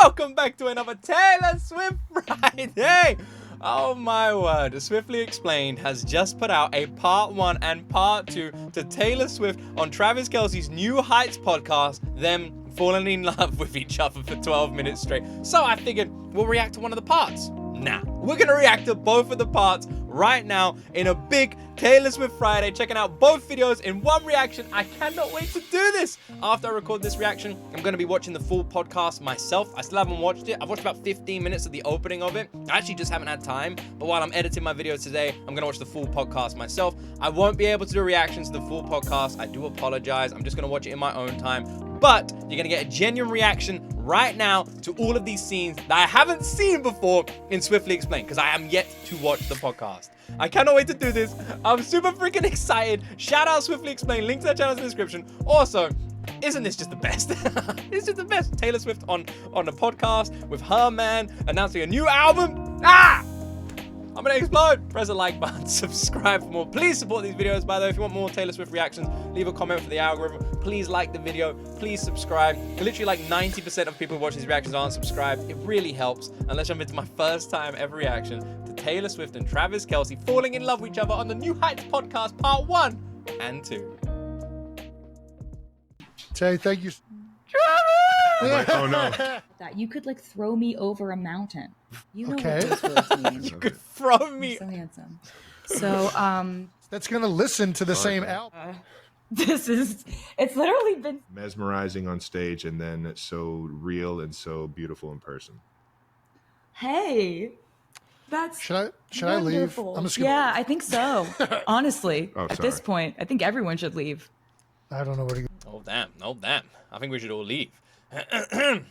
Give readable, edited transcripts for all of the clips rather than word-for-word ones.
welcome back to another Taylor Swift Friday. Oh my word, Swiftly Explained has just put out a part 1 and part 2 to Taylor Swift on Travis Kelce's New Heights podcast, them falling in love with each other for 12 minutes straight. So I figured we'll react to one of the parts. Nah, we're gonna react to both of the parts right now in a big Taylor Swift Friday, checking out both videos in one reaction. I cannot wait to do this. After I record this reaction, I'm gonna be watching the full podcast myself. I still haven't watched it. I've watched about 15 minutes of the opening of it. I actually just haven't had time, but while I'm editing my video today, I'm gonna watch the full podcast myself. I won't be able to do reactions to the full podcast. I do apologize. I'm just gonna watch it in my own time. But you're gonna get a genuine reaction right now to all of these scenes that I haven't seen before in Swiftly Explained, because I am yet to watch the podcast. I cannot wait to do this. I'm super freaking excited. Shout out Swiftly Explained. Link to their channel in the description. Also, isn't this just the best? It's just the best. Taylor Swift on the podcast with her man announcing a new album. I'm gonna explode. Press the like button, subscribe for more. Please support these videos. By the way, if you want more Taylor Swift reactions, leave a comment for the algorithm. Please like the video. Please subscribe. Literally like 90% of people who watch these reactions aren't subscribed. It really helps. And let's jump into my first time ever reaction to Taylor Swift and Travis Kelce falling in love with each other on the New Heights podcast, part 1 and 2. Tay, thank you. Like, oh no. That you could like throw me over a mountain. You know Okay. what those words mean. You could throw me. So handsome. So That's gonna listen to the same album. it's literally been Mesmerizing on stage and then so real and so beautiful in person. hey. That's Should I leave? wonderful. I'm just gonna. Yeah, I think so. Honestly, Oh, at this sorry. point, I think everyone should leave. I don't know where to go. Oh damn, oh damn. I think we should all leave.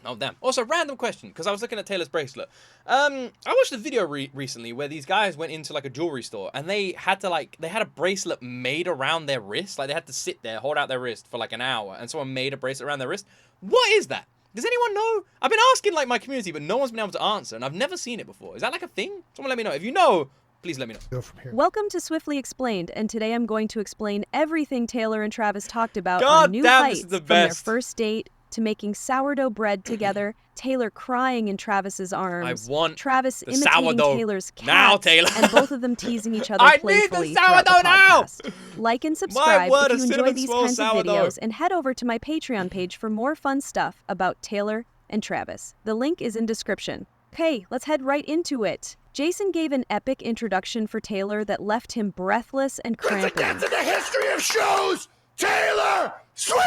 Oh damn. Also, random question, because I was looking at Taylor's bracelet. I watched a video recently where these guys went into like a jewelry store and they had a bracelet made around their wrist. Like they had to sit there, hold out their wrist for like an hour, and someone made a bracelet around their wrist. What is that? Does anyone know? I've been asking like my community, but no one's been able to answer, and I've never seen it before. Is that like a thing? Someone let me know. If you know, please let me know. Go from here. Welcome to Swiftly Explained, and today I'm going to explain everything Taylor and Travis talked about God on New damn, Heights, this is the from their best. first date to making sourdough bread together, Taylor crying in Travis's arms, I want Travis the imitating sourdough Taylor's cats, now, Taylor. and both of them teasing each other I need the playfully throughout the sourdough now. podcast. Like and subscribe word, if a you enjoy cinnamon these swirl kinds of sourdough. videos, and head over to my Patreon page for more fun stuff about Taylor and Travis. The link is in description. Okay, let's head right into it. Jason gave an epic introduction for Taylor that left him breathless and cramping. Get to the history of shows, Taylor Swift.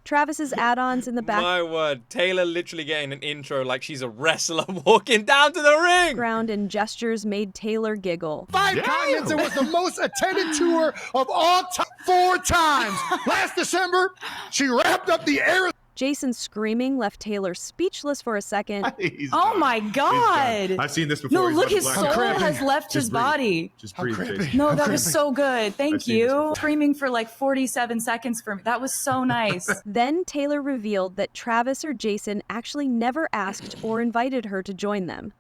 Travis's add-ons in the My word, Taylor literally getting an intro like she's a wrestler walking down to the ring. background and gestures made Taylor giggle. 5 continents. It was the most attended tour of all time. 4 times. Last December, she wrapped up the Arizona. Jason screaming left Taylor speechless for a second. Oh my God. I've seen this before. No, He's look, about his to soul black out. cramping. has left his Just breathe. body. Just How breathe, creepy. Jason. No, How that was creepy. so good. I've Thank seen this you. before. Screaming for like 47 seconds for me. That was so nice. Then Taylor revealed that Travis or Jason actually never asked or invited her to join them.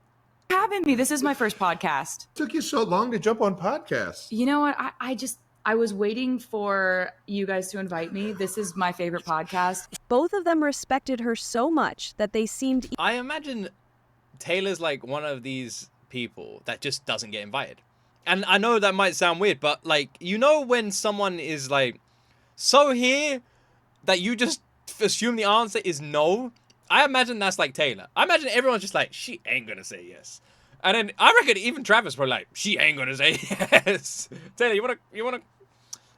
Having me. This is my first podcast. Took you so long to jump on podcasts. You know what? I was waiting for you guys to invite me. This is my favorite podcast. Both of them respected her so much that they seemed I imagine Taylor's like one of these people that just doesn't get invited. And I know that might sound weird, but like, you know when someone is like so here that you just assume the answer is no? I imagine that's like Taylor. I imagine everyone's just like, she ain't gonna say yes. And then I reckon even Travis were like, she ain't gonna say yes. Taylor, you wanna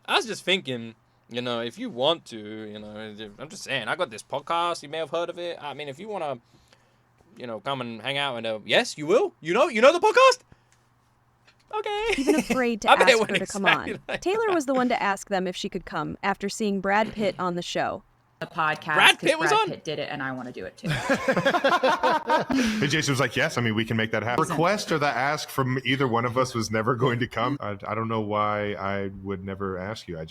I was just thinking, you know, if you want to, you know, I'm just saying, I got this podcast, you may have heard of it. I mean, if you wanna, you know, come and hang out and yes, you will. You know the podcast? Okay. even afraid to I bet it ask went her to come exactly on. like Taylor was the one to ask them if she could come after seeing Brad Pitt on the show. The podcast. Brad 'cause Pitt was on? Pitt did it, and I want to do it too. And Jason was like, yes, I mean, we can make that happen. Request or the ask from either one of us was never going to come. I don't know why I would never ask you. I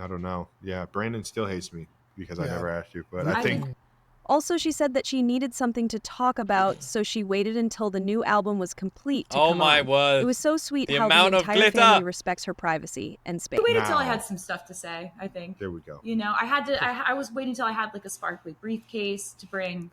don't know. Yeah, Brandon still hates me because I Yeah. never asked you. But I I think Also, she said that she needed something to talk about, so she waited until the new album was complete to Oh come my on. word. It was so sweet The how amount the of entire glitter. family respects her privacy and space. I waited till I Now. had some stuff to say, I think. There we go. You know, I was waiting until I had like a sparkly briefcase to bring.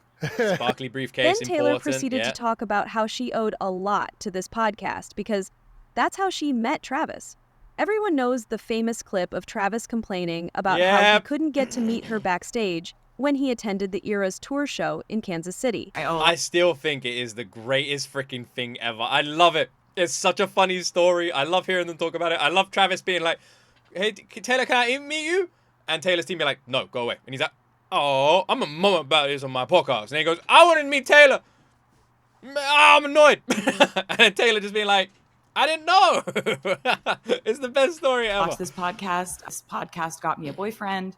Sparkly briefcase, Then Taylor important. proceeded Yeah. to talk about how she owed a lot to this podcast because that's how she met Travis. Everyone knows the famous clip of Travis complaining about how he Yep. couldn't get to meet her backstage when he attended the Era's tour show in Kansas City. I still think it is the greatest freaking thing ever. I love it. It's such a funny story. I love hearing them talk about it. I love Travis being like, hey, Taylor, can I meet you? And Taylor's team be like, no, go away. And he's like, oh, I'm a mum about this on my podcast. And he goes, I want to meet Taylor. I'm annoyed. And then Taylor just being like, I didn't know. It's the best story ever. Watch this podcast. This podcast got me a boyfriend.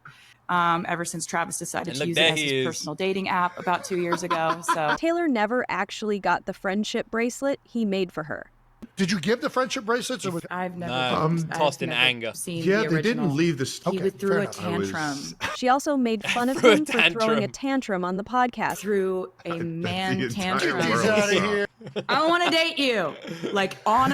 Ever since Travis decided And to look, use it there as he his is. personal dating app about 2 years ago. So Taylor never actually got the friendship bracelet he made for her. Did you give the friendship bracelets? Or was... I've never, No, I've tossed in never anger. seen Yeah, the they original. didn't leave this. He Okay, threw fair a enough. tantrum. She also made fun of Threw a him for throwing a tantrum. tantrum on the podcast. Threw a man The entire tantrum. Get world these out of saw. here. I don't want to date you. Like on.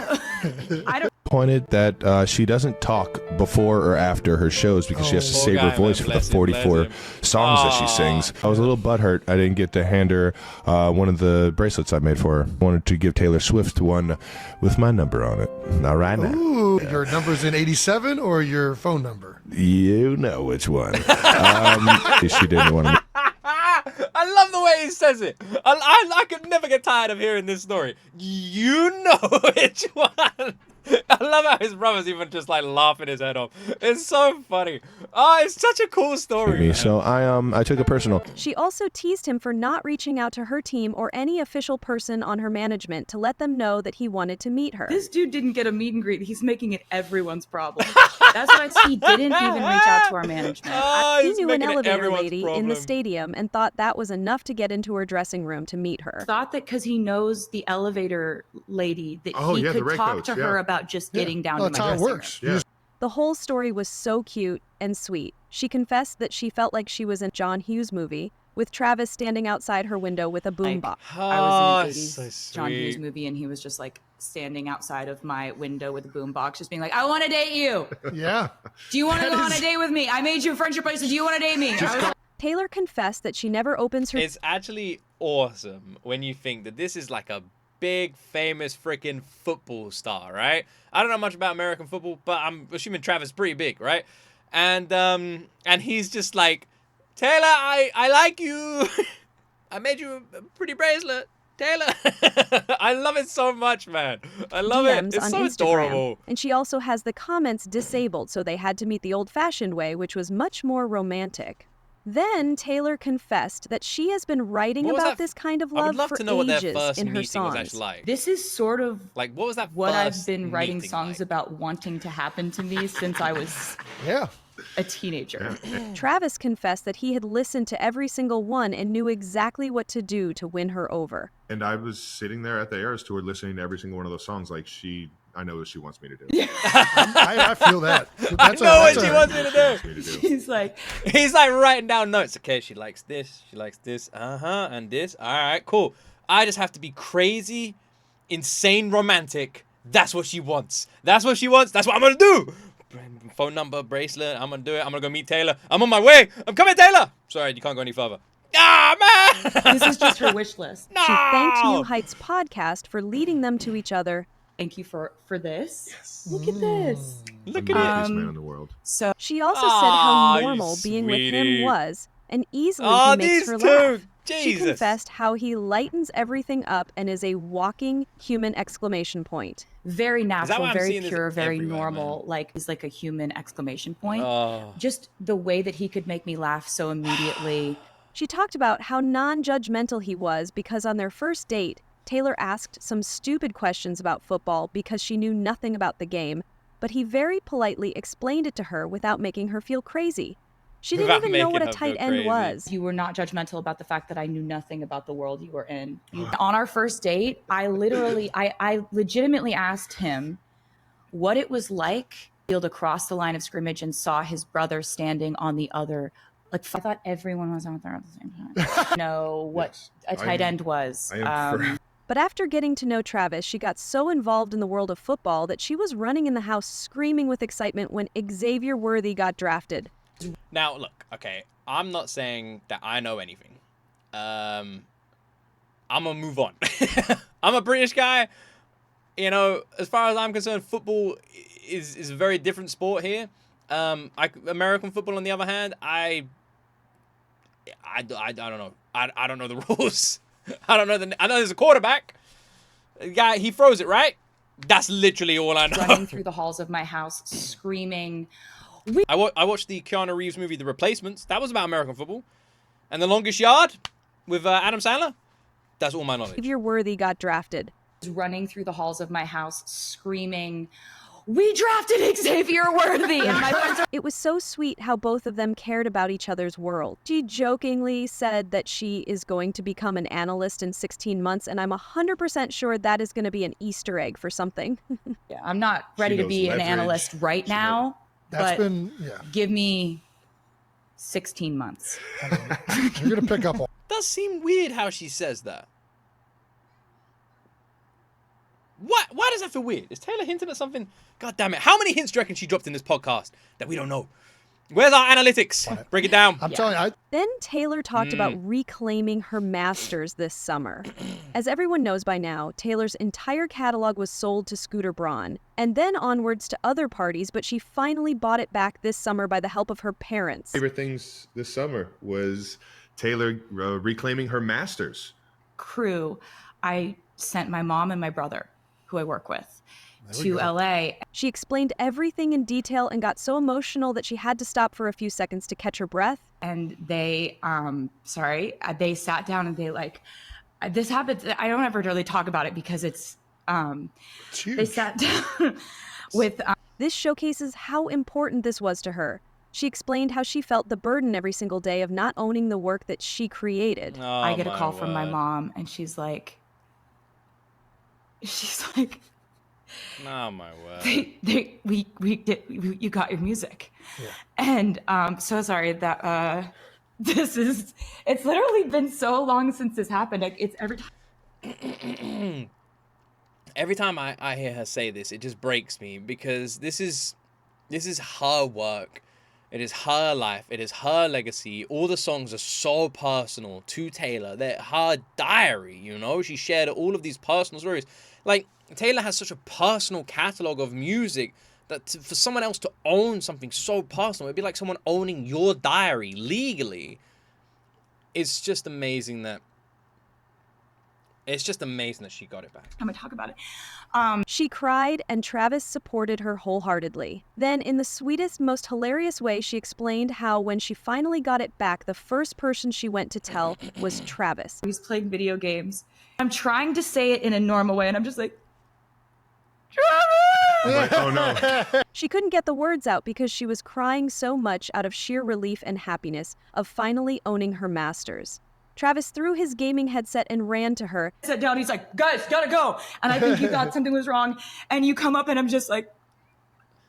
I don't. Pointed that she doesn't talk before or after her shows because she has to Poor save guy, her voice man. for Bless the him, bless 44 him. songs that she sings. I was a little butthurt. I didn't get to hand her one of the bracelets I made for her. I wanted to give Taylor Swift one with my number on it. All right now. Ooh, your number's in 87 or your phone number? You know which one. She didn't want to. I love the way he says it. I could never get tired of hearing this story. You know which one. I love how his brother's even just like laughing his head off. It's so funny. Oh, it's such a cool story. Me. Man. So I took it personal. She also teased him for not reaching out to her team or any official person on her management to let them know that he wanted to meet her. This dude didn't get a meet and greet. He's making it everyone's problem. That's why he didn't even reach out to our management. Oh, He he's knew an making it elevator everyone's lady in problem. the stadium and thought that was enough to get into her dressing room to meet her. Thought that because he knows the elevator lady that Oh, he yeah, the could red talk coats, to yeah. her about just getting down Well, to that's my how it dressing works. room. You Yeah. just- The whole story was so cute and sweet. She confessed that she felt like she was in a John Hughes movie, with Travis standing outside her window with a boombox. I was in an it's 80s so John Hughes sweet. movie, and he was just like standing outside of my window with a boombox, just being like, I want to date you. Yeah. Do you want to That go on is- a date with me? I made you a friendship bracelet. Do you want to date me? I was like, Taylor confessed that she never opens her It's actually awesome when you think that this is like a big, famous freaking football star, right? I don't know much about American football, but I'm assuming Travis is pretty big, right? And he's just like, Taylor, I like you. I made you a pretty bracelet. Taylor. I love it so much, man. I love DMs it. It's on so Instagram. adorable. And she also has the comments disabled, so they had to meet the old-fashioned way, which was much more romantic. Then Taylor confessed that she has been writing What was about that- this kind of I would love love for to know what their ages first in her meeting was songs. actually like. this is sort of Like, what was that what I've first been writing meeting songs like? about wanting to happen to me since I was Yeah. a teenager. Travis confessed that he had listened to every single one and knew exactly what to do to win her over. And I was sitting there at the Eras tour listening to every single one of those songs. Like I know what she wants me to do. I feel that. I know what she wants me to do. Wants me to do. He's like, He's like writing down notes. Okay, she likes this, and this. All right, cool. I just have to be crazy, insane romantic. That's what she wants. That's what she wants. That's what I'm gonna do. Phone number, bracelet. I'm gonna do it. I'm gonna go meet Taylor. I'm on my way. I'm coming, Taylor. Sorry, you can't go any further. Ah, man. this is just her wish list. No. She thanked New Heights podcast for leading them to each other. Thank you for this. Look at this. Look The at it. luckiest man in the world. So She also said Aw, how you normal being with sweetie. him was, and easily Oh, he makes these her two. laugh. She Jesus. confessed how he lightens everything up and is a walking human exclamation point. very why natural, I'm very seeing this pure, very everywhere, normal. Like he's like a human exclamation point. Oh. Just the way that he could make me laugh so immediately. She talked about how non-judgmental he was because on their first date, Taylor asked some stupid questions about football because she knew nothing about the game, but he very politely explained it to her without making her feel crazy. She didn't Without even know making what a her tight feel end crazy. was. You were not judgmental about the fact that I knew nothing about the world you were in. On our first date, I legitimately asked him what it was like to field across the line of scrimmage and saw his brother standing on the other Like, I thought everyone was out there at the same time. Know what a tight end was. But after getting to know Travis, she got so involved in the world of football that she was running in the house screaming with excitement when Xavier Worthy got drafted. Now, look, okay, I'm not saying that I know anything. I'm gonna move on. I'm a British guy. You know, as far as I'm concerned, football is a very different sport here. American football, on the other hand, I don't know. I don't know the rules. I don't know I know there's a quarterback. The guy, he throws it, right? That's literally all I know. Running through the halls of my house, screaming. I watched the Keanu Reeves movie, The Replacements. That was about American football. And The Longest Yard with Adam Sandler. That's all my knowledge. Xavier Worthy got drafted. Running through the halls of my house, screaming, "We drafted Xavier Worthy!" And my friends are. It was so sweet how both of them cared about each other's world. She jokingly said that she is going to become an analyst in 16 months, and I'm 100% sure that is going to be an Easter egg for something. Yeah, I'm not ready to be an analyst right now, but give me 16 months. You're going to pick up on. Does seem weird how she says that. What? Why does that feel weird? Is Taylor hinting at something? God damn it. How many hints do you reckon she dropped in this podcast that we don't know? Where's our analytics? Break it down. I'm telling you. Then Taylor talked about reclaiming her masters this summer. As everyone knows by now, Taylor's entire catalog was sold to Scooter Braun, and then onwards to other parties, but she finally bought it back this summer by the help of her parents. Favorite things this summer was Taylor reclaiming her masters. Crew, I sent my mom and my brother, who I work with, to LA. She explained everything in detail and got so emotional that she had to stop for a few seconds to catch her breath. And they, they sat down and they this happened. I don't ever really talk about it because it's they sat down with. This showcases how important this was to her. She explained how she felt the burden every single day of not owning the work that she created. Oh, I get a call from my mom and she's like, oh my word. You got your music. Yeah. And so sorry that it's literally been so long since this happened. It's every time. Every time I hear her say this, it just breaks me because this is her work. It is her life. It is her legacy. All the songs are so personal to Taylor. They're her diary, you know? She shared all of these personal stories. Like, Taylor has such a personal catalog of music that for someone else to own something so personal, it'd be like someone owning your diary legally. It's just amazing that she got it back. I'm gonna talk about it. She cried, and Travis supported her wholeheartedly. Then, in the sweetest, most hilarious way, she explained how when she finally got it back, the first person she went to tell was Travis. He's playing video games. I'm trying to say it in a normal way, and I'm just like, Travis! Oh no. She couldn't get the words out because she was crying so much out of sheer relief and happiness of finally owning her masters. Travis threw his gaming headset and ran to her. Sat down, he's like, guys, gotta go. And I think you thought something was wrong. And you come up and I'm just like,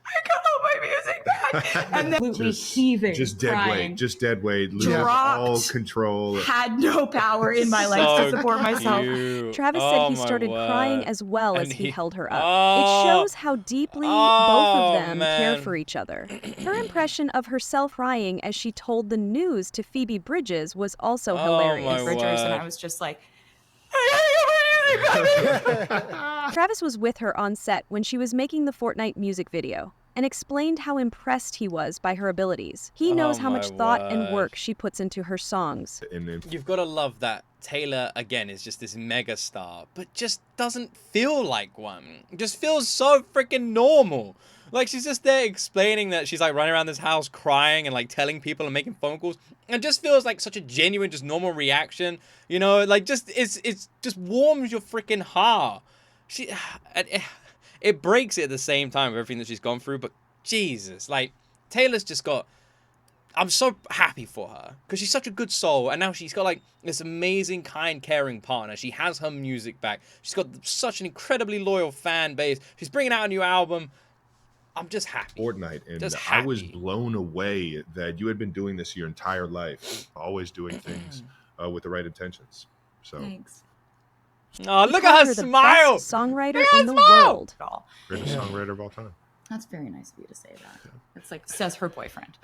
I got all my music back. And then absolutely heaving, just dead crying. weight, just dead weight, losing Dropped. all control. Had no power in my life to support myself. Cute. Travis said he started crying as well as he held her up. Oh. It shows how deeply both of them care man. for each other. Her impression of herself crying as she told the news to Phoebe Bridges was also hilarious. my Bridgers, and word. I was just like, Travis was with her on set when she was making the Fortnite music video and explained how impressed he was by her abilities. He knows how my much thought and word. work she puts into her songs. You've got to love that Taylor, again, is just this mega star, but just doesn't feel like one. Just feels so freaking normal. Like, she's just there explaining that she's, like, running around this house crying and, like, telling people and making phone calls. And it just feels like such a genuine, just normal reaction. You know, like, just, it's just warms your freaking heart. It breaks it at the same time with everything that she's gone through, but Jesus, like, Taylor's just got... I'm so happy for her because she's such a good soul, and now she's got like this amazing, kind, caring partner. She has her music back. She's got such an incredibly loyal fan base. She's bringing out a new album. I'm just happy. Fortnite, and Just I was happy. blown away that you had been doing this your entire life, always doing things with the right intentions. So Thanks. Oh, He look called at her her the smile. best songwriter Look at in her the smile. world. greatest songwriter of all time. That's very nice of you to say that. It's like says her boyfriend.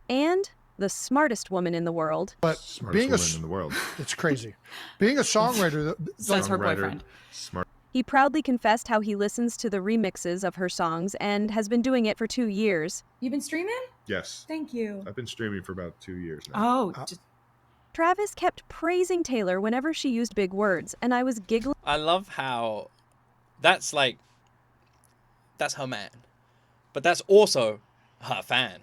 And the smartest woman in the world. But Smartest being a woman in the world. it's crazy. Being a songwriter, Says her Songwriter, boyfriend. Smart. He proudly confessed how he listens to the remixes of her songs and has been doing it for 2 years. You've been streaming? Yes, Thank you. I've been streaming for about 2 years now. Oh, just Travis kept praising Taylor whenever she used big words, and I was giggling I love how that's her man, but that's also her fan.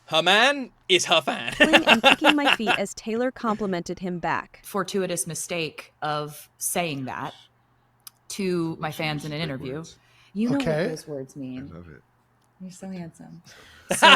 Her man is her fan. and kicking my feet as Taylor complimented him back. fortuitous mistake of saying that to my fans in an Big interview. words. You know Okay. what those words I mean. love it. You're so handsome. So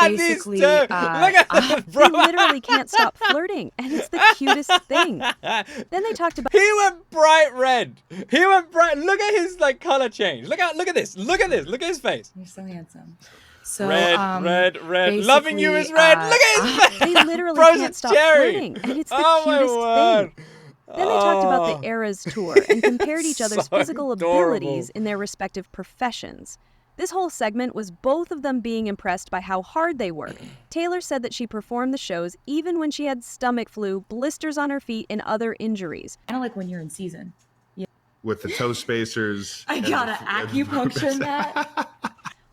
These basically, two. Look at them, They bro. literally can't stop flirting, and it's the cutest thing. Then they talked about He went bright red. He went bright. Look at his like color change. Look at this. Look at this. Look at his face. you're so handsome. So Red. Loving you is red. Look at his face. they literally Bro's can't a stop cherry. flirting, and it's the Oh my cutest word. thing. Then they talked about Oh. the Eras tour and compared each other's So physical adorable. abilities in their respective professions. This whole segment was both of them being impressed by how hard they work. Taylor said that she performed the shows even when she had stomach flu, blisters on her feet, and other injuries. kind of like when you're in season. With the toe spacers. I and gotta the- acupuncture that.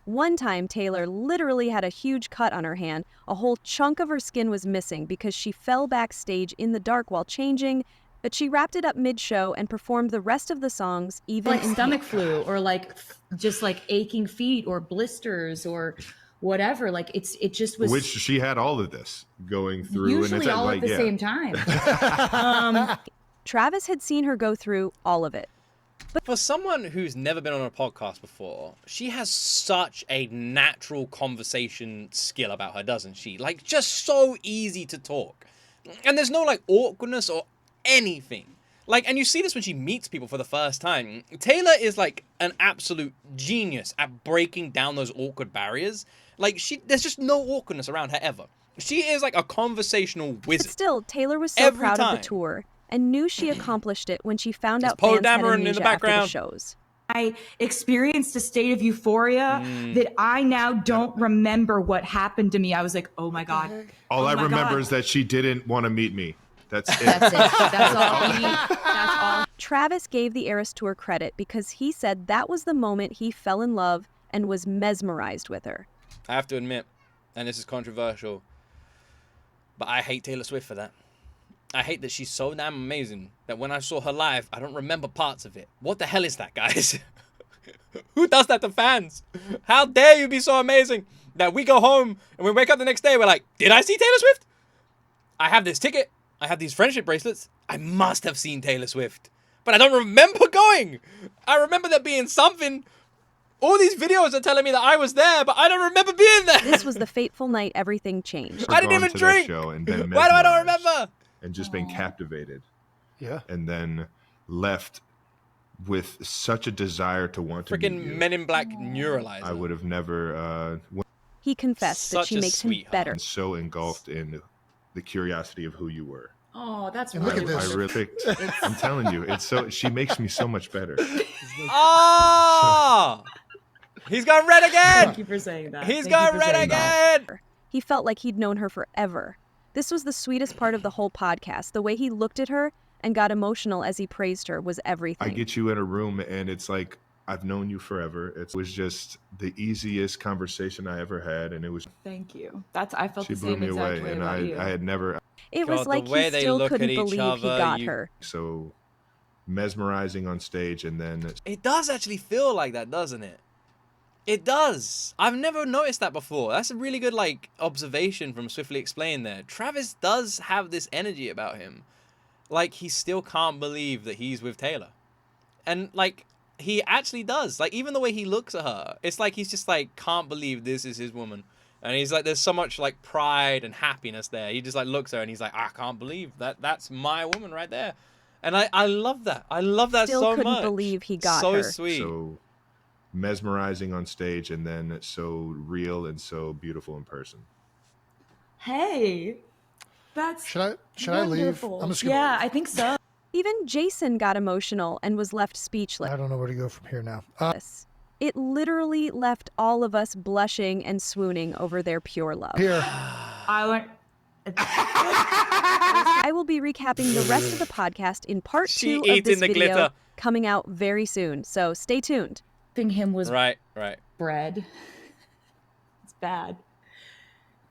One time, Taylor literally had a huge cut on her hand. A whole chunk of her skin was missing because she fell backstage in the dark while changing, but she wrapped it up mid-show and performed the rest of the songs even Like in stomach flu or like just like aching feet or blisters or whatever. Like it just was Which she had all of this going through. usually and it's all like, at the yeah. same time. Travis had seen her go through all of it. For someone who's never been on a podcast before, she has such a natural conversation skill about her, doesn't she? Like, just so easy to talk. And there's no, like, awkwardness or anything. Like, and you see this when she meets people for the first time. Taylor is, like, an absolute genius at breaking down those awkward barriers. Like, there's just no awkwardness around her ever. She is, like, a conversational But wizard. still, Taylor was so Every proud of time. the tour and knew she accomplished it when she found out Poe fans had Dameron in the amnesia after the background. shows. I experienced a state of euphoria that I now don't remember what happened to me. I was like, oh my God. All Oh I my remember God. is that she didn't want to meet me. That's it. That's it. That's all. That's all. Travis gave the Eras Tour credit because he said that was the moment he fell in love and was mesmerized with her. I have to admit, and this is controversial, but I hate Taylor Swift for that. I hate that she's so damn amazing that when I saw her live, I don't remember parts of it. What the hell is that, guys? Who does that to fans? How dare you be so amazing that we go home and we wake up the next day, we're like, did I see Taylor Swift? I have this ticket. I have these friendship bracelets. I must have seen Taylor Swift. But I don't remember going. I remember there being something. All these videos are telling me that I was there, but I don't remember being there. This was the fateful night everything changed. I didn't Gone even to that drink. show and been Why do I don't mesmerized remember? And just been captivated. yeah. And then left with such a desire to want to meet Freaking you. Men in Black neuralizer. I would have never He confessed that Such she a makes him sweetheart. better. been so engulfed in the curiosity of who you were. Oh, that's And look really at this. I really, I'm telling you, it's so. She makes me so much better. Ah! He's gone red again! Thank you for saying that. He's Thank you gone for red saying that. again! He felt like he'd known her forever. This was the sweetest part of the whole podcast. The way he looked at her and got emotional as he praised her was everything. I get you in a room and it's like I've known you forever. It was just the easiest conversation I ever had, and it was. Thank you. I felt She the blew same me exact away, way and about you. I had never It was God, the like way he they still look at couldn't each believe he other, got you- her. so mesmerizing on stage, and then It does actually feel like that, doesn't it? It does. I've never noticed that before. That's a really good, like, observation from Swiftly Explained there. Travis does have this energy about him. Like, he still can't believe that he's with Taylor. And, like, he actually does. Like, even the way he looks at her, it's like he's just, like, can't believe this is his woman. And he's like, there's so much, like, pride and happiness there. He just, like, looks at her and he's like, I can't believe that's my woman right there. And I love that. I love that Still so couldn't much. believe he got so her. sweet. so mesmerizing on stage and then so real and so beautiful in person. Hey, that's Should I leave? wonderful. I'm just gonna Yeah, leave. I think so. Even Jason got emotional and was left speechless. I don't know where to go from here now. It literally left all of us blushing and swooning over their pure love. Here. I went. I will be recapping the rest of the podcast in part She 2 of eating this the video glitter. coming out very soon, so stay tuned. Thing him was Right. bread. It's bad.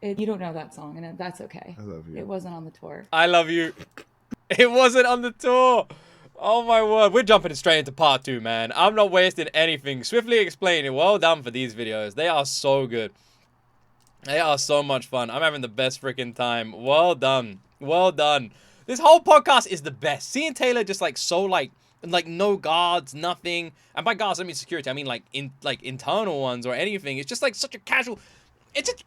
You don't know that song, and that's okay. I love you. It wasn't on the tour. I love you. It wasn't on the tour. Oh my word. We're jumping straight into part 2, man. I'm not wasting anything. Swiftly explaining. Well done for these videos. They are so good. They are so much fun. I'm having the best freaking time. Well done. Well done. This whole podcast is the best. Seeing Taylor just like so like no guards, nothing. And by guards, I mean security. I mean like internal ones or anything. It's just like such a casual. It's just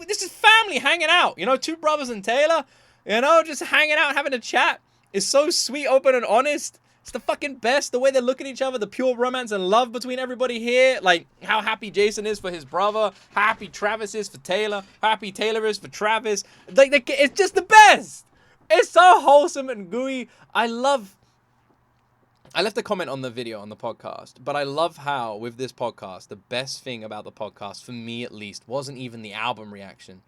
this is family hanging out. You know, two brothers and Taylor. You know, just hanging out, having a chat. It's so sweet, open, and honest. It's the fucking best. The way they look at each other, the pure romance and love between everybody here. Like, how happy Jason is for his brother. How happy Travis is for Taylor. How happy Taylor is for Travis. Like, it's just the best. It's so wholesome and gooey. I left a comment on the video, on the podcast, but I love how, with this podcast, the best thing about the podcast, for me at least, wasn't even the album reaction.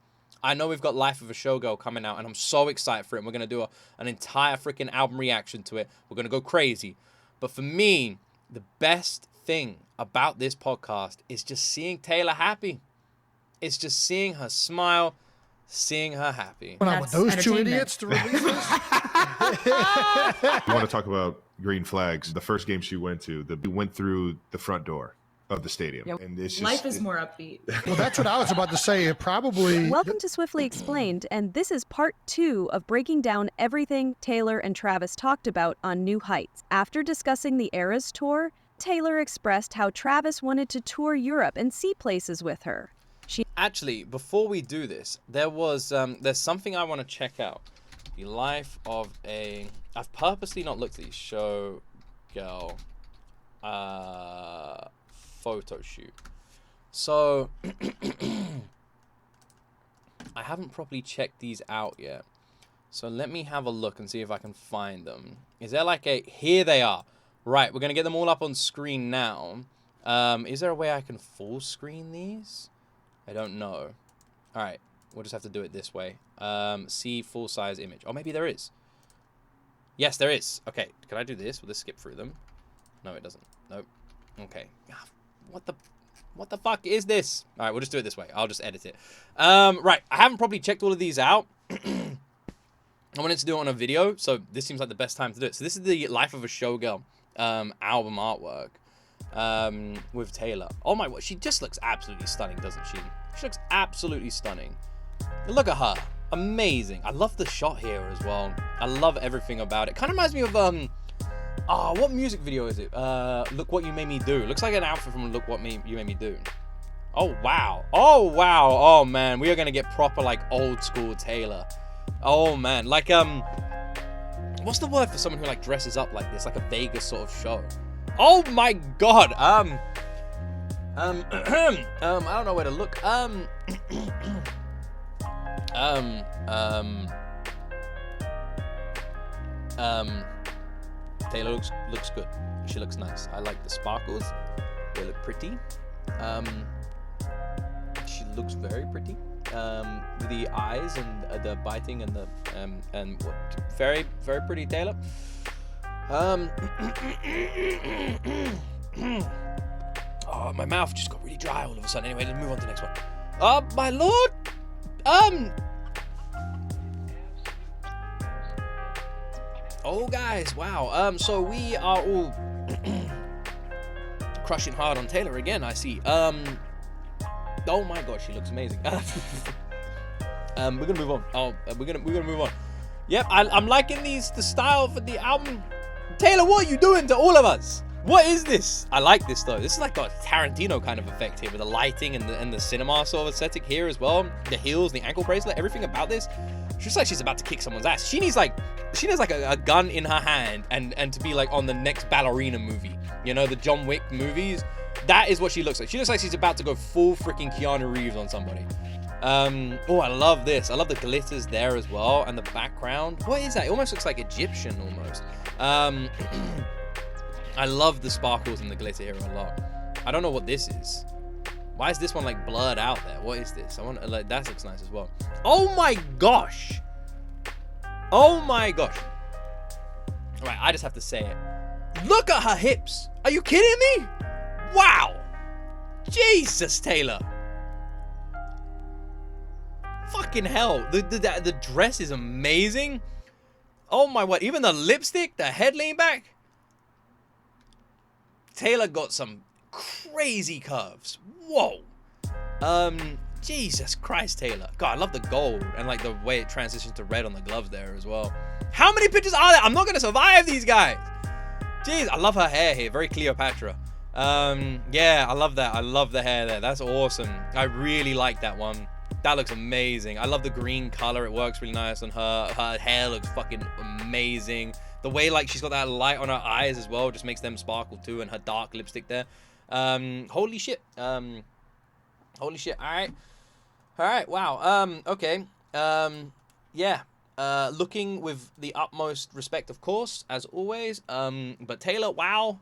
I know we've got Life of a Showgirl coming out, and I'm so excited for it. And we're going to do an entire freaking album reaction to it. We're going to go crazy. But for me, the best thing about this podcast is just seeing Taylor happy. It's just seeing her smile, seeing her happy. Went on with those two entertainment. idiots to release this? You want to talk about green flags? The first game she went to, we went through the front door of the stadium. Yeah. And it's just, Life is more upbeat. Well, that's what I was about to say. It probably. Welcome to Swiftly Explained, and this is part 2 of breaking down everything Taylor and Travis talked about on New Heights. After discussing the Eras tour, Taylor expressed how Travis wanted to tour Europe and see places with her. Actually, before we do this, there's something I want to check out. The life of a... I've purposely not looked at these. Showgirl. Photo shoot. So, I haven't properly checked these out yet. So let me have a look and see if I can find them. Is there like a... Here they are. Right, we're going to get them all up on screen now. Is there a way I can full screen these? I don't know. Alright, we'll just have to do it this way. See full size image. Oh, maybe there is. Yes, there is. Okay, can I do this? Will this skip through them? No, it doesn't. Nope. Okay. What the fuck is this? Alright, we'll just do it this way. I'll just edit it. Right, I haven't probably checked all of these out. I wanted to do it on a video, so this seems like the best time to do it. So this is the Life of a Showgirl album artwork with Taylor. Oh my god, she just looks absolutely stunning, doesn't she? She looks absolutely stunning. Look at her. Amazing. I love the shot here as well. I love everything about it. Kind of reminds me of what music video is it? Look What You Made Me Do. Looks like an outfit from Look What You Made Me Do. Oh wow. Oh wow. Oh man, we are gonna get proper like old school Taylor. Oh man, like what's the word for someone who like dresses up like this, like a Vegas sort of show? Oh my god. I don't know where to look. Taylor looks good. She looks nice. I like the sparkles. They look pretty. She looks very pretty. The eyes and the biting and the very pretty Taylor. Oh, my mouth just got really dry all of a sudden. Anyway, let's move on to the next one. Oh my lord. Oh guys, wow. So we are all crushing hard on Taylor again, I see. Oh my gosh, she looks amazing. We're gonna move on. We're gonna move on. Yep, I'm liking the style for the album. Taylor, what are you doing to all of us? What is this? I like this though. This is like a Tarantino kind of effect here with the lighting and the cinema sort of aesthetic here as well. The heels, the ankle bracelet, everything about this. She looks like she's about to kick someone's ass. She needs like a gun in her hand and to be like on the next ballerina movie. You know, the John Wick movies. That is what she looks like. She looks like she's about to go full freaking Keanu Reeves on somebody. Oh, I love this. I love the glitters there as well, and the background. What is that? It almost looks like Egyptian almost. I love the sparkles and the glitter here a lot. I don't know what this is. Why is this one like blurred out there? What is this? I want like that looks nice as well. Oh my gosh. Oh my gosh. All right, I just have to say it. Look at her hips. Are you kidding me? Wow. Jesus, Taylor. Fucking hell. The dress is amazing. Oh my word. Even the lipstick, the head lean back. Taylor got some crazy curves. Whoa. Jesus Christ, Taylor. God, I love the gold and like the way it transitions to red on the gloves there as well. How many pictures are there? I'm not gonna survive these guys. Jeez, I love her hair here. Very Cleopatra. Yeah, I love that. I love the hair there. That's awesome. I really like that one. That looks amazing. I love the green color. It works really nice on her. Her hair looks fucking amazing. The way like she's got that light on her eyes as well just makes them sparkle too, and her dark lipstick there. Holy shit. Holy shit. All right. Wow. Okay. Yeah. Looking with the utmost respect, of course, as always. But Taylor, wow.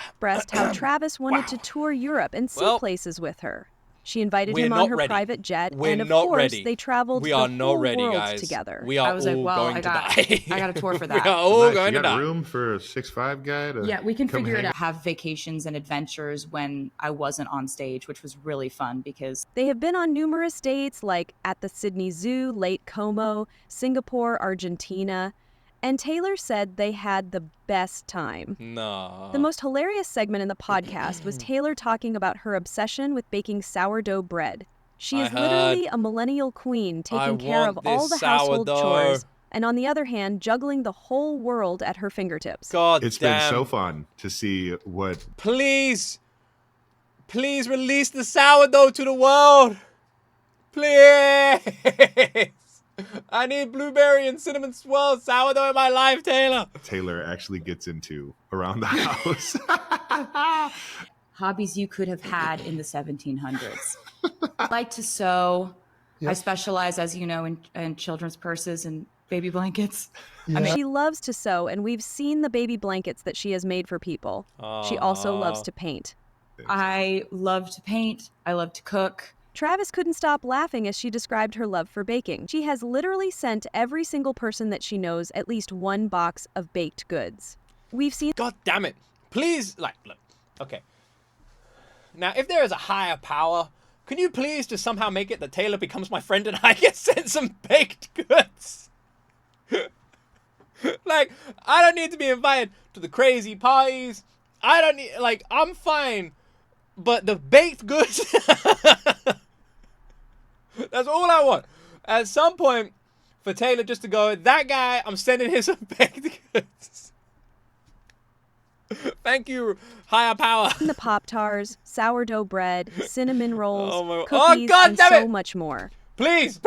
Expressed how Travis wanted to tour Europe and see places with her. She invited we're him not on her ready. private jet, We're and of not course, ready. they traveled We the are not whole ready, world guys. together. We are I was like, all well, going I to got die. I got a tour for We are that. all Nice. going You to got die. room for a 6'5" guy to Yeah, we can come figure it hang? out. Have vacations and adventures when I wasn't on stage, which was really fun because They have been on numerous dates, like at the Sydney Zoo, Lake Como, Singapore, Argentina, and Taylor said they had the best time. No. The most hilarious segment in the podcast was Taylor talking about her obsession with baking sourdough bread. She is literally a millennial queen, taking care of all the household chores, and on the other hand, juggling the whole world at her fingertips. God It's damn. been so fun to see what. Please release the sourdough to the world. Please. I need blueberry and cinnamon swirl sourdough in my life, Taylor. Taylor actually gets into around the house. hobbies you could have had in the 1700s. I like to sew. Yep. I specialize, as you know, in children's purses and baby blankets. She loves to sew, and we've seen the baby blankets that she has made for people. She also loves to paint. I love to paint. I love to cook. Travis couldn't stop laughing as she described her love for baking. She has literally sent every single person that she knows at least one box of baked goods. We've seen... God damn it. Please, look. Okay. Now, if there is a higher power, can you please just somehow make it that Taylor becomes my friend and I get sent some baked goods? Like, I don't need to be invited to the crazy parties. I don't need, like, I'm fine. But the baked goods, that's all I want. At some point, for Taylor just to go, that guy, I'm sending him some baked goods. Thank you, higher power. the Pop-Tarts, sourdough bread, cinnamon rolls, Oh cookies, God and damn so it! much more. Please.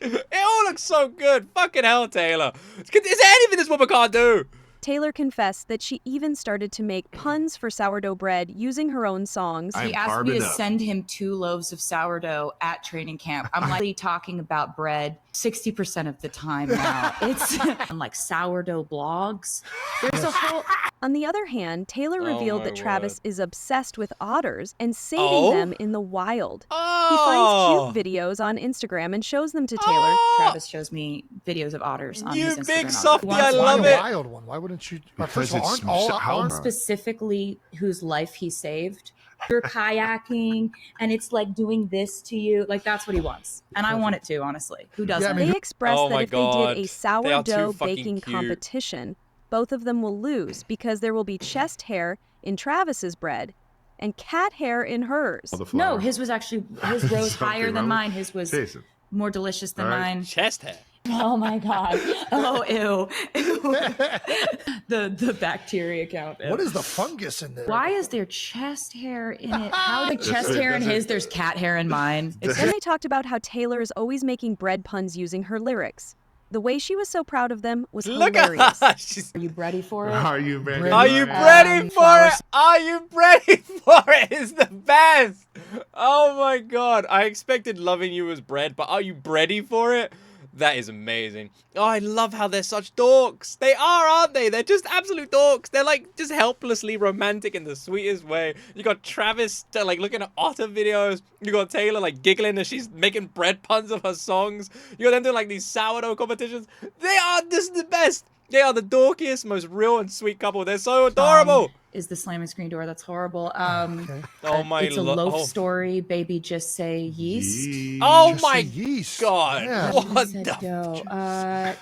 It all looks so good. Fucking hell, Taylor. Is there anything this woman can't do? Taylor confessed that she even started to make puns for sourdough bread using her own songs. I'm He asked me carbon to up. send him 2 loaves of sourdough at training camp. I'm likely talking about bread 60% of the time now. It's on like sourdough blogs. There's a whole... On the other hand, Taylor Oh revealed my that Travis is obsessed with otters and saving Oh? them in the wild. Oh. He finds cute videos on Instagram and shows them to Taylor. Travis shows me videos of otters on You his Instagram. big all the softy, time. I Why love a it. wild one? Why wouldn't you? Because First of all, it's aren't all how- aren't Specifically whose life he saved. You're kayaking and it's like doing this to you. Like that's what he wants. And I want it too, honestly. Who doesn't? I mean, They expressed Oh that my if God. they did a They are too sourdough fucking baking cute. competition, both of them will lose because there will be chest hair in Travis's bread and cat hair in hers. All the No, flour. his was actually his rose Something higher wrong than with- mine. His was Jason. more delicious than All right. mine. Chest hair. Oh my god. Oh ew. the bacteria count. What is the fungus in there? Why is there chest hair in it? How the chest hair in his? There's cat hair in mine. It's Then they talked about how Taylor is always making bread puns using her lyrics. The way she was so proud of them was Look hilarious. at her. She's, Are you ready for it? Are you ready? are you for it? ready for flowers. it? Are you ready for it? It's the best. Oh my god. I expected loving you as bread, but are you ready for it? That is amazing. Oh, I love how they're such dorks. They are, aren't they? They're just absolute dorks. They're like just helplessly romantic in the sweetest way. You got Travis like looking at otter videos. You got Taylor like giggling as she's making bread puns of her songs. You got them doing like these sourdough competitions. They are just the best. They are the dorkiest, most real and sweet couple. They're so adorable. Is the slamming screen door? That's horrible. Oh my It's a loaf oh. story. Baby, just say yeast. Oh Just my say yeast. god. Yeah. What Said the dough.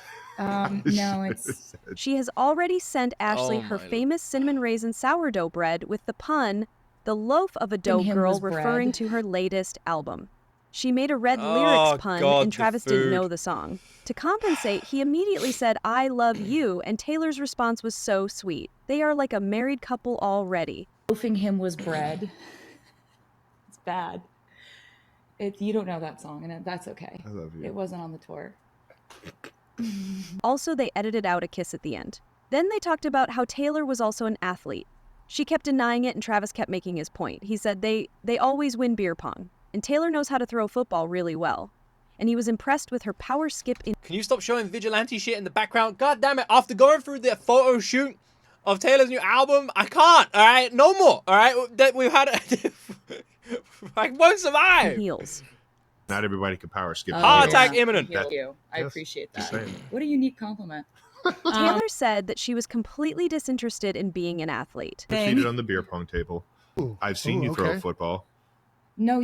No, it's She has already sent Ashley Oh her my- famous cinnamon raisin sourdough bread with the pun, the loaf of a dough him girl, was referring bread. to her latest album. She made a red Oh, lyrics pun, God, and the Travis didn't food. know the song. To compensate, he immediately said, "I love you," and Taylor's response was so sweet. They are like a married couple already. loafing him was bread. It's bad. You don't know that song, and that's okay. I love you. It wasn't on the tour. Also, they edited out a kiss at the end. Then they talked about how Taylor was also an athlete. She kept denying it, and Travis kept making his point. He said they always win beer pong, and Taylor knows how to throw a football really well. And he was impressed with her power skip in Can you stop showing vigilante shit in the background? God damn it. After going through the photo shoot of Taylor's new album, I can't, all right? No more, all right? That we've had I won't survive. heels. Not everybody can power skip. Heart attack imminent. Thank you. I Yes, appreciate just that. saying. What a unique compliment. Taylor said that she was completely disinterested in being an athlete. Defeated on the beer pong table. Ooh. I've seen Ooh, you throw okay. a football. No,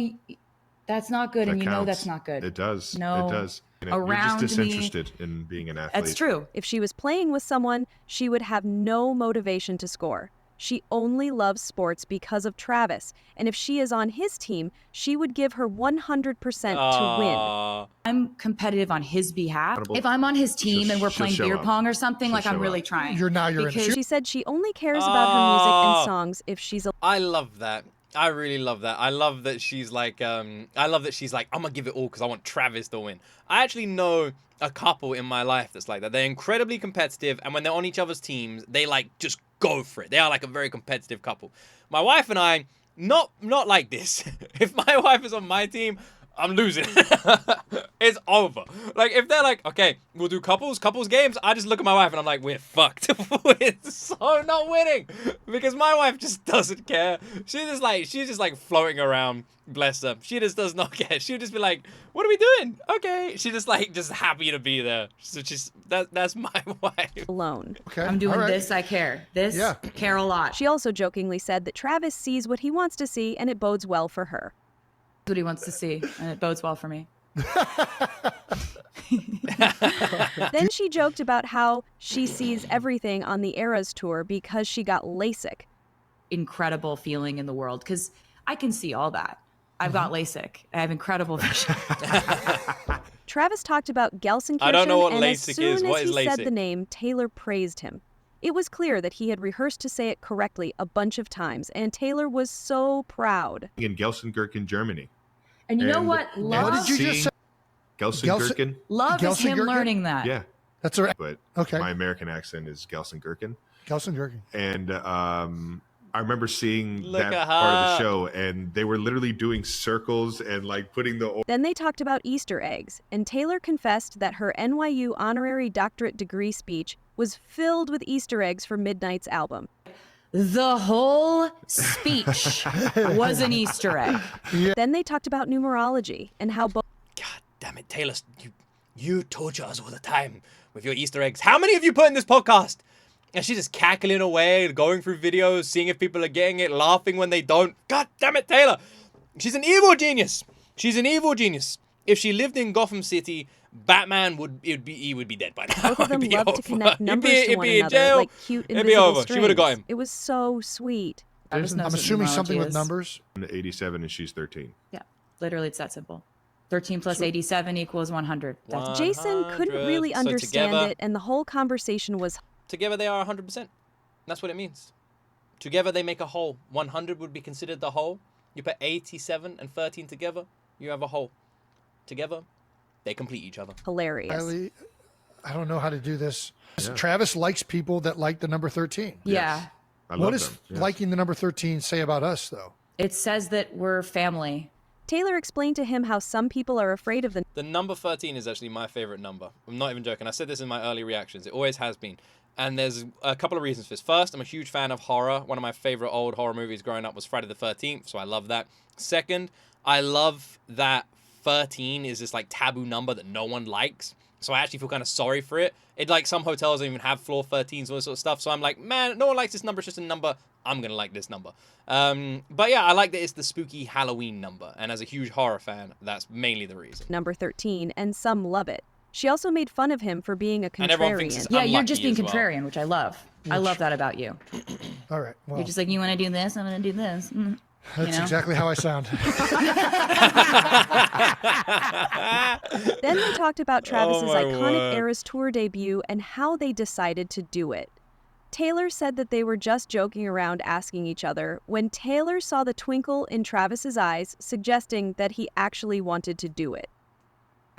that's not good, That and you know counts. that's not good. It does. No. It does. You know, you're Around just me- disinterested in being an athlete. That's true. If she was playing with someone, she would have no motivation to score. She only loves sports because of Travis, and if she is on his team, she would give her 100% to win. Aw. I'm competitive on his behalf. Incredible. If I'm on his team She'll- and we're she'll playing show beer up. pong or something, She'll like I'm show really up. trying. You're in Because- She said she only cares about her music and Oh. songs if she's I love that. I really love that. I love that she's like, I'm gonna give it all because I want Travis to win. I actually know a couple in my life that's like that. They're incredibly competitive, and when they're on each other's teams, they like just go for it. They are like a very competitive couple. My wife and I, not like this. If my wife is on my team, I'm losing. It's over. Like, if they're like, okay, we'll do couples games, I just look at my wife and I'm like, we're fucked. We're so not winning. Because my wife just doesn't care. She's just like floating around. Bless her. She just does not care. She'll just be like, what are we doing? Okay. She's just happy to be there. So that's my wife. alone. Okay. I'm doing all right. this, I care. This, Yeah. care a lot. She also jokingly said that Travis sees what he wants to see and it bodes well for her. That's what he wants to see, and it bodes well for me. Then she joked about how she sees everything on the Eras tour because she got LASIK. Incredible feeling in the world, because I can see all that. I've got LASIK. I have incredible vision. Travis talked about Gelsenkirchen, I don't know what and as LASIK soon is. What as is he said LASIK? the name, Taylor praised him. It was clear that he had rehearsed to say it correctly a bunch of times, and Taylor was so proud. In Gelsenkirchen, Germany. And you know And- what? and Love, What did you just say? Gelsenkirchen? love is him Gelsenkirchen? learning that. Yeah, That's all right. but Okay. my American accent is Gelsenkirchen. Gelsenkirchen. And I remember seeing Look that at part of the her. show, and they were literally doing circles and like putting the Then they talked about Easter eggs, and Taylor confessed that her NYU honorary doctorate degree speech was filled with Easter eggs for Midnight's album. The whole speech was an Easter egg. Then they talked about numerology and how both God damn it, Taylor. You torture us all the time with your Easter eggs. How many have you put in this podcast? And she's just cackling away, going through videos, seeing if people are getting it, laughing when they don't. God damn it, Taylor. She's an evil genius. She's an evil genius. If she lived in Gotham City, Batman would be dead by now. both of them It'd be love to over. connect numbers It'd to one be in another jail. like cute It'd be invisible over. strings. She would've got him. It was so sweet. Travis knows I'm what assuming numerology something with is. numbers. 87 and she's 13. Yeah, literally, it's that simple. 13 plus 87 equals 100. That's Jason couldn't really 100. So understand together- it, and the whole conversation was Together they are 100%. That's what it means. Together they make a whole. 100 would be considered the whole. You put 87 and 13 together, you have a whole. Together, they complete each other. hilarious. I don't know how to do this. Yeah. Travis likes people that like the number 13. Yeah. Yes. I What love does them. Yes. liking the number 13 say about us, though? It says that we're family. Taylor explained to him how some people are afraid of the The number 13 is actually my favorite number. I'm not even joking. I said this in my early reactions. It always has been. And there's a couple of reasons for this. First, I'm a huge fan of horror. One of my favorite old horror movies growing up was Friday the 13th, so I love that. Second, I love that 13 is this like taboo number that no one likes. So I actually feel kind of sorry for it. It like some hotels don't even have floor 13s, all this sort of stuff. So I'm like, man, no one likes this number. It's just a number. I'm going to like this number. But yeah, I like that it's the spooky Halloween number. And as a huge horror fan, that's mainly the reason. number 13, and some love it. She also made fun of him for being a And everyone thinks contrarian. it's Yeah, you're unlucky just being as well. contrarian, which I love. I love that about you. All right. Well, You're just like, you want to do this? I'm going to do this. that's exactly how I sound. Then they talked about Travis's my iconic word. Eras Tour debut and how they decided to do it. Taylor said that they were just joking around asking each other when Taylor saw the twinkle in Travis's eyes, suggesting that he actually wanted to do it.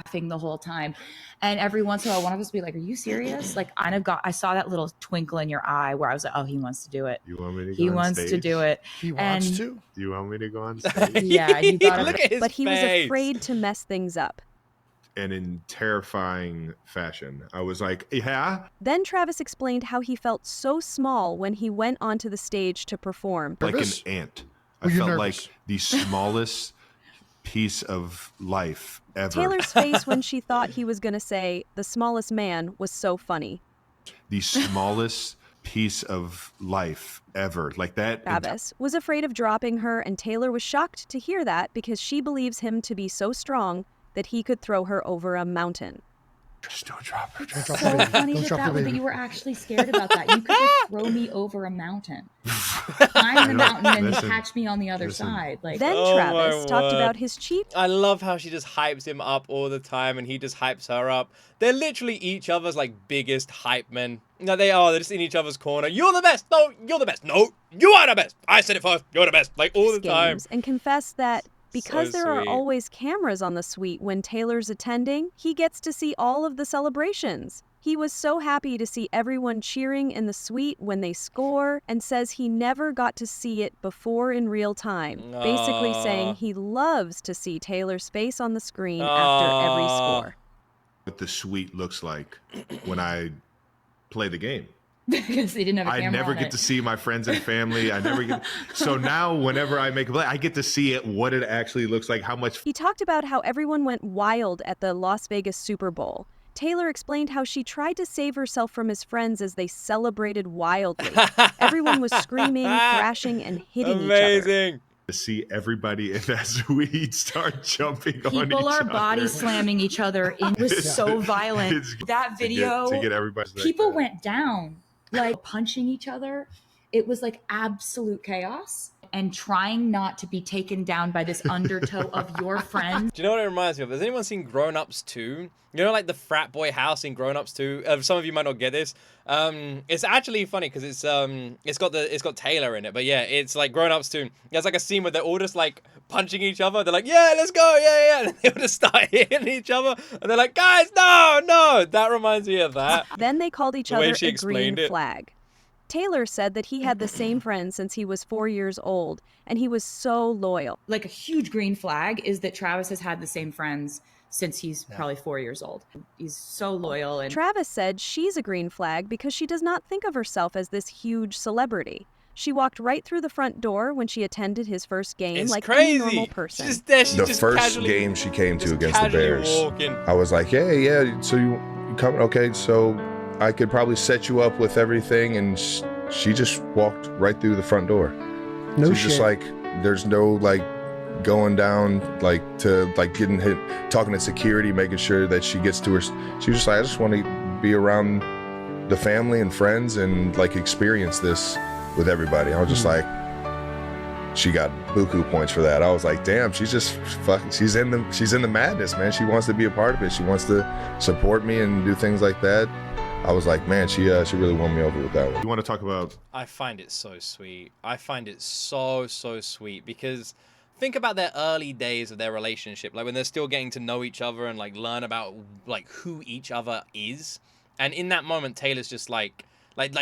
Laughing the whole time. And every once in a while, one of us would be like, are you serious? Like, I saw that little twinkle in your eye where I was like, oh, he wants to do it. You want me to go He on wants stage? to do it. He wants And- to. Do you want me to go on stage? Yeah, you gotta- Look at his But he was face. afraid to mess things up. And in terrifying fashion, I was like, yeah. Then Travis explained how he felt so small when he went onto the stage to perform. Like an Nervous? ant. Were I you felt nervous? like the smallest piece of life ever. Taylor's face when she thought he was going to say, the smallest man, was so funny. The smallest piece of life ever. Like that. Travis was afraid of dropping her, and Taylor was shocked to hear that because she believes him to be so strong that he could throw her over a mountain. Just don't drop her. Don't drop So the baby. funny Don't that, drop the that baby. you were actually scared about that. You could just throw me over a mountain. I'm the mountain and you Listen, catch me on the other listen. side. Like, Then Oh my Travis talked word. about his cheap I love how she just hypes him up all the time and he just hypes her up. They're literally each other's like biggest hype men. No, they are. They're just in each other's corner. You're the best. No, you're the best. No, you are the best. I said it first. You're the best. Like all the time. games and confessed that because there are sweet. always cameras on the suite when Taylor's attending, he gets to see all of the celebrations. He was so happy to see everyone cheering in the suite when they score and says he never got to see it before in real time, basically Aw. saying he loves to see Taylor's face on the screen after every Aw. score. What the suite looks like when I play the game. because they didn't have a I camera never on get it. to see my friends and family. I never get. So now, whenever I make a play, I get to see it, what it actually looks like, how much. He talked about how everyone went wild at the Las Vegas Super Bowl. Taylor explained how she tried to save herself from his friends as they celebrated wildly. Everyone was screaming, thrashing, and hitting each other. Amazing. To see everybody in that suite start jumping on each People are other. body slamming each other. It was so violent. It's That video, to get everybody. people went down, like punching each other. It was like absolute chaos. And trying not to be taken down by this undertow of your friends. Do you know what it reminds me of? Has anyone seen Grown Ups 2? You know, like the frat boy house in Grown Ups 2? Some of you might not get this. It's actually funny because it's got Taylor in it. But yeah, it's like Grown Ups 2. There's like a scene where they're all just like punching each other. They're like, yeah, let's go, yeah. And they all just start hitting each other. And they're like, guys, no. That reminds me of that. Then they called each The way other she a green explained it. flag. Taylor said that he had the same friend since he was 4 years old, and he was so loyal. Like a huge green flag is that Travis has had the same friends since he's probably 4 years old. He's so loyal. And Travis said she's a green flag because she does not think of herself as this huge celebrity. She walked right through the front door when she attended his first game It's like crazy. any normal person. She's just there. She's The just first casually, game she came to just against the casually Bears, walking. I was like, yeah, so you coming? Okay, so I could probably set you up with everything. And she just walked right through the front door. No She's just shit. like, there's no like going down like to like getting hit, talking to security, making sure that she gets to her. She was just like, I just want to be around the family and friends and like experience this with everybody. I was just like, she got buku points for that. I was like, damn, she's just fucking, she's in the madness, man. She wants to be a part of it. She wants to support me and do things like that. I was like, man, she really won me over with that one. You want to talk about? I find it so sweet. I find it so sweet because think about their early days of their relationship, like when they're still getting to know each other and like learn about like who each other is. And in that moment, Taylor's just like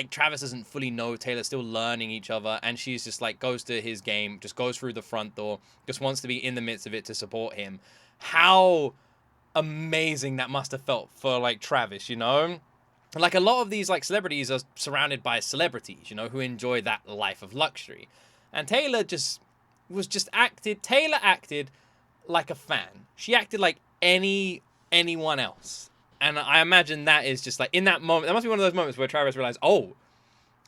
Travis doesn't fully know Taylor's still learning each other, and she's just like goes to his game, just goes through the front door, just wants to be in the midst of it to support him. How amazing that must have felt for like Travis, you know? Like a lot of these like celebrities are surrounded by celebrities, you know, who enjoy that life of luxury. And Taylor Taylor acted like a fan. She acted like anyone else. And I imagine that is just like in that moment, that must be one of those moments where Travis realized, oh,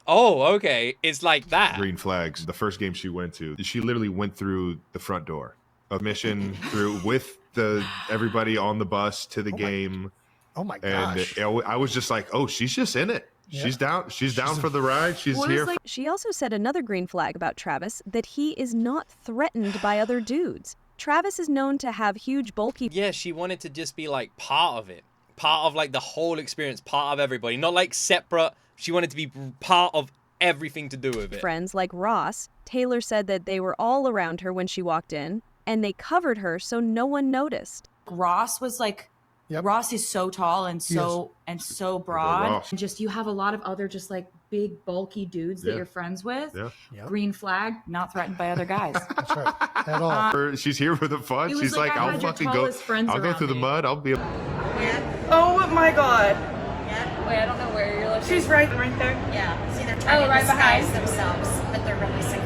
okay, it's like that. Green flags. The first game she went to, she literally went through the front door of mission through with everybody on the bus to the game. Oh my gosh. And I was just like, oh, she's just in it. Yeah. She's down for the ride. She's here. She also said another green flag about Travis, that he is not threatened by other dudes. Travis is known to have huge, bulky... Yeah, she wanted to just be like part of it. Part of like the whole experience, part of everybody. Not like separate. She wanted to be part of everything to do with it. Friends like Ross. Taylor said that they were all around her when she walked in, and they covered her so no one noticed. Ross was like... Yep. Ross is so tall and so broad. And just you have a lot of other just like big bulky dudes that you're friends with. Yeah. Yep. Green flag, not threatened by other guys. That's right. At all. She's here for the fun. She's like I'll fucking go. I'll go through the mud. I'll be. Oh my god. Yeah. Wait, I don't know where you're looking. She's right there. Yeah. See, they're trying to disguise themselves, but they're really security.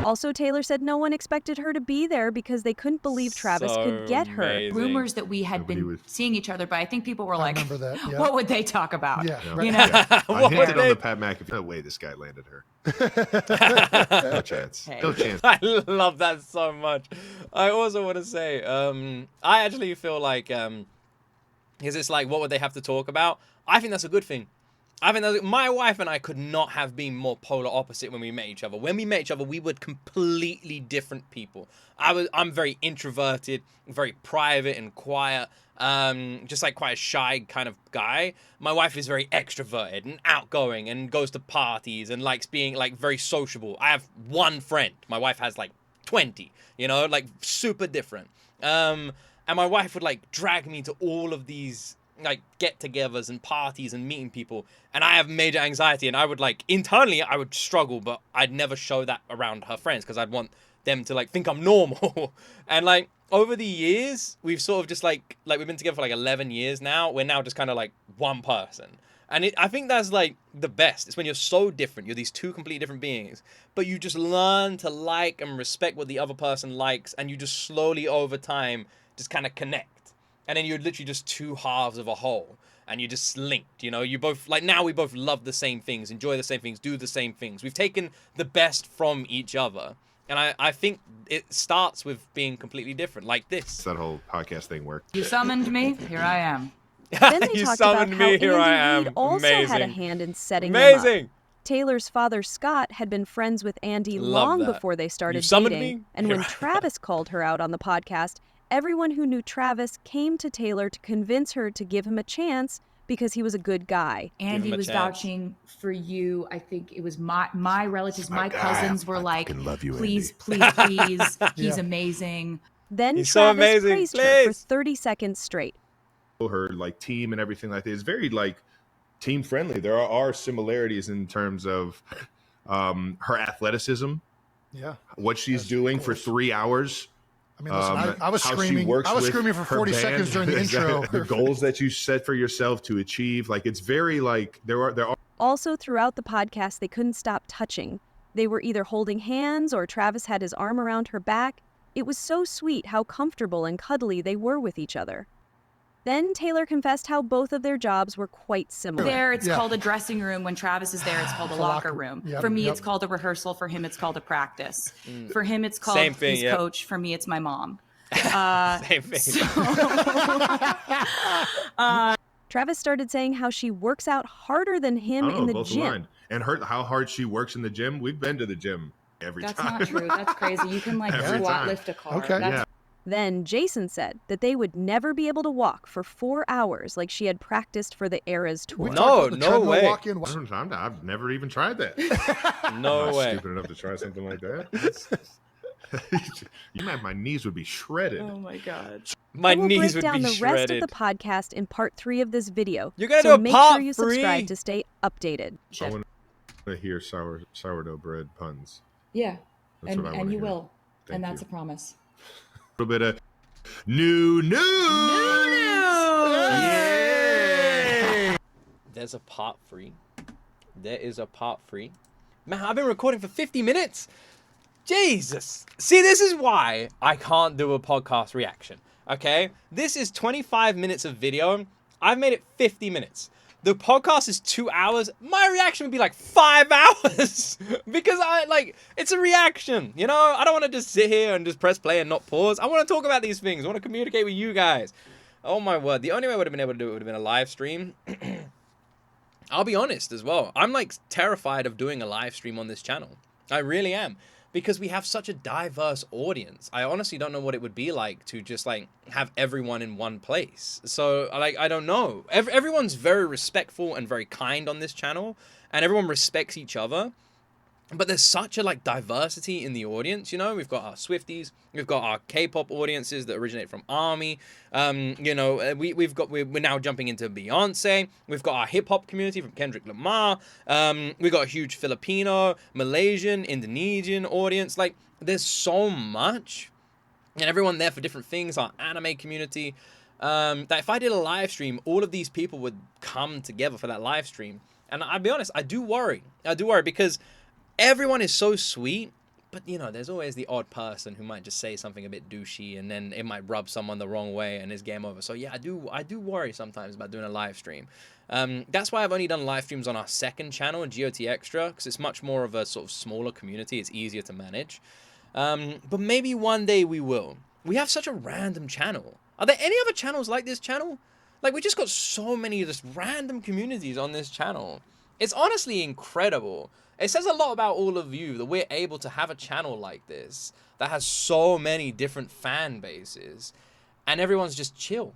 Also, Taylor said no one expected her to be there because they couldn't believe Travis could get her. Amazing. Rumors that we had been seeing each other, but I think people were like, that, yeah. what would they talk about? Yeah, you know? I hinted on the Pat McAfee. No way this guy landed her. No chance. Hey. No chance. I love that so much. I also want to say, I actually feel like, because it's like, what would they have to talk about? I think that's a good thing. I think my wife and I could not have been more polar opposite when we met each other. When we met each other, we were completely different people. I'm very introverted, very private and quiet, just like quite a shy kind of guy. My wife is very extroverted and outgoing and goes to parties and likes being like very sociable. I have one friend. My wife has like 20, you know, like super different. And my wife would like drag me to all of these like get-togethers and parties and meeting people, and I have major anxiety, and I would like internally I would struggle, but I'd never show that around her friends because I'd want them to like think I'm normal. And like over the years we've sort of just like we've been together for like 11 years now. We're now just kind of like one person, and I think that's like the best. It's when you're so different, you're these two completely different beings, but you just learn to like and respect what the other person likes, and you just slowly over time just kind of connect. And then you're literally just two halves of a whole, and you're just linked, you know? You both, like now we both love the same things, enjoy the same things, do the same things. We've taken the best from each other. And I think it starts with being completely different, like this. That whole podcast thing worked. You summoned me, here I am. Then they You talked about summoned how me, here I Andy am. Reid also Amazing. had a hand in setting them up. Amazing. Taylor's father, Scott, had been friends with Andy Love long that. before they started You summoned dating. me? And Here when I am. Travis called her out on the podcast, everyone who knew Travis came to Taylor to convince her to give him a chance because he was a good guy. Andy him a was chance. vouching for you. I think it was my relatives, my cousins were like, fucking love you, please, Andy." please, he's amazing. Then He's so Travis amazing. praised her for Please. 30 seconds straight. Her like team and everything like that is very like team friendly. There are similarities in terms of her athleticism. Yeah. What she's doing for 3 hours. I mean, listen, I was how she screaming. works I was with screaming for her 40 band. seconds during the intro. The goals that you set for yourself to achieve, like it's very like there are. Also, throughout the podcast, they couldn't stop touching. They were either holding hands or Travis had his arm around her back. It was so sweet how comfortable and cuddly they were with each other. Then Taylor confessed how both of their jobs were quite similar. There, it's called a dressing room. When Travis is there, it's called a locker room. Yep, For me, yep. it's called a rehearsal. For him, it's called a practice. For him, it's called Same thing, his yep. coach. For me, it's my mom. Same thing. Travis started saying how she works out harder than him in the both gym. aligned. And how hard she works in the gym. We've been to the gym every That's time. not true. That's crazy. You can like Every squat time. lift a car. Okay. That's Yeah. Then Jason said that they would never be able to walk for 4 hours like she had practiced for the Eras tour. We No, talked about the no treadmill way. walk-in. I've never even tried that. No I'm not way. stupid enough to try something like that. You meant my knees would be shredded. Oh my god. My I will knees break would down be the shredded. rest of the podcast in part 3 of this video. You're gonna so do a make part sure you subscribe 3? to stay updated. I want to hear sourdough bread puns. Yeah. That's what I want to you hear. will. Thank and that's you. a promise. A little bit of new news. Yay! There's a part 3. There is a part 3. Man, I've been recording for 50 minutes. Jesus. See, this is why I can't do a podcast reaction. Okay? This is 25 minutes of video. I've made it 50 minutes. The podcast is 2 hours. My reaction would be like 5 hours. Because it's a reaction. You know, I don't want to just sit here and just press play and not pause. I want to talk about these things. I want to communicate with you guys. Oh my word. The only way I would have been able to do it would have been a live stream. I'll be honest as well. I'm like terrified of doing a live stream on this channel. I really am. Because we have such a diverse audience. I honestly don't know what it would be like to just like have everyone in one place. So like, I don't know. Everyone's very respectful and very kind on this channel, and everyone respects each other. But there's such a like diversity in the audience, you know. We've got our Swifties, we've got our K-pop audiences that originate from ARMY. You know, we're now jumping into Beyonce. We've got our hip hop community from Kendrick Lamar. We've got a huge Filipino, Malaysian, Indonesian audience. Like, there's so much, and everyone there for different things. Our anime community. That if I did a live stream, all of these people would come together for that live stream. And I'll be honest, I do worry. Because everyone is so sweet, but you know, there's always the odd person who might just say something a bit douchey, and then it might rub someone the wrong way, and it's game over. So yeah, I do worry sometimes about doing a live stream. That's why I've only done live streams on our second channel, G.O.T Extra, because it's much more of a sort of smaller community. It's easier to manage. But maybe one day we will. We have such a random channel. Are there any other channels like this channel? Like, we just got so many just random communities on this channel. It's honestly incredible. It says a lot about all of you that we're able to have a channel like this that has so many different fan bases, and everyone's just chill.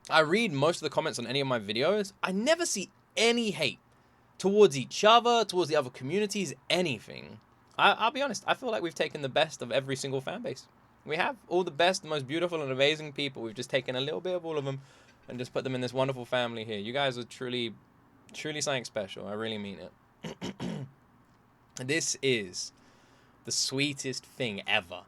I read most of the comments on any of my videos. I never see any hate towards each other, towards the other communities, anything. I'll be honest, I feel like we've taken the best of every single fan base. We have all the best, the most beautiful and amazing people. We've just taken a little bit of all of them and just put them in this wonderful family here. You guys are truly something special. I really mean it. This is the sweetest thing ever.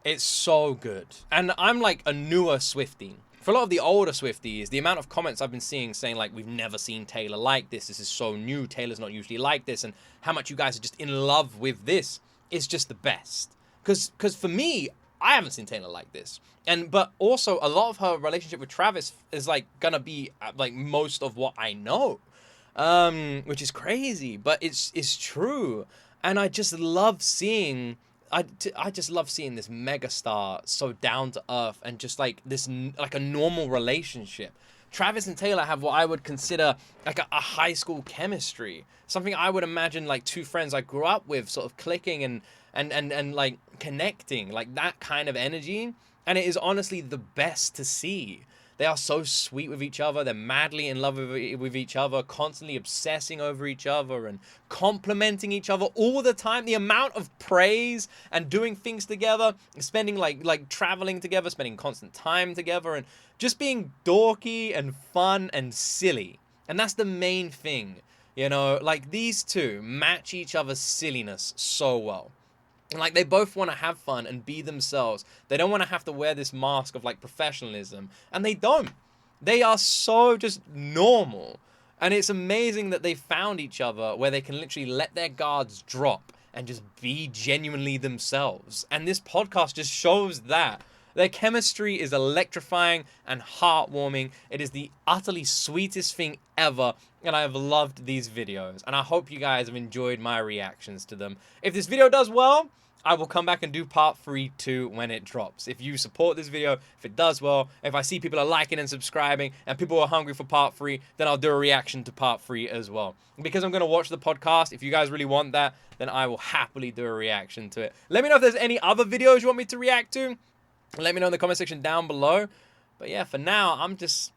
It's so good. And I'm like a newer Swiftie. For a lot of the older Swifties, the amount of comments I've been seeing saying like, we've never seen Taylor like this. This is so new. Taylor's not usually like this. And how much you guys are just in love with this is just the best. Because for me, I haven't seen Taylor like this. But also a lot of her relationship with Travis is like gonna be like most of what I know. Which is crazy, but it's true. And I just love seeing, I just love seeing this megastar so down to earth and just like this, like a normal relationship. Travis and Taylor have what I would consider like a high school chemistry. Something I would imagine like two friends I grew up with sort of clicking and like connecting, like that kind of energy. And it is honestly the best to see. They are so sweet with each other. They're madly in love with each other, constantly obsessing over each other and complimenting each other all the time. The amount of praise and doing things together, spending like traveling together, spending constant time together, and just being dorky and fun and silly. And that's the main thing, you know, like these two match each other's silliness so well. And like they both want to have fun and be themselves. They don't want to have to wear this mask of like professionalism. And they don't. They are so just normal. And it's amazing that they found each other where they can literally let their guards drop and just be genuinely themselves. And this podcast just shows that. Their chemistry is electrifying and heartwarming. It is the utterly sweetest thing ever, and I have loved these videos. And I hope you guys have enjoyed my reactions to them. If this video does well, I will come back and do part 3 too when it drops. If you support this video, if it does well, if I see people are liking and subscribing, and people are hungry for part 3, then I'll do a reaction to part 3 as well. Because I'm going to watch the podcast, if you guys really want that, then I will happily do a reaction to it. Let me know if there's any other videos you want me to react to. Let me know in the comment section down below. But yeah, for now, I'm just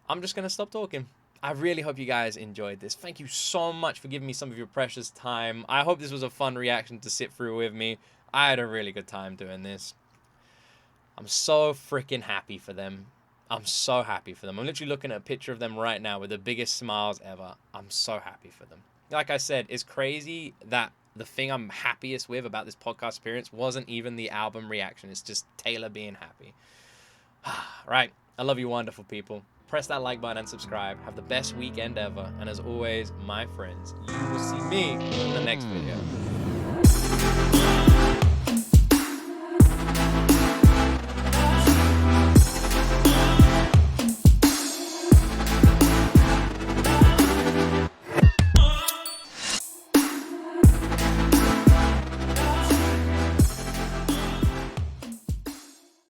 going to stop talking. I really hope you guys enjoyed this. Thank you so much for giving me some of your precious time. I hope this was a fun reaction to sit through with me. I had a really good time doing this. I'm so freaking happy for them. I'm so happy for them. I'm literally looking at a picture of them right now with the biggest smiles ever. I'm so happy for them. Like I said, it's crazy that the thing I'm happiest with about this podcast appearance wasn't even the album reaction. It's just Taylor being happy. Right. I love you, wonderful people. Press that like button and subscribe. Have the best weekend ever. And as always, my friends, you will see me in the next video.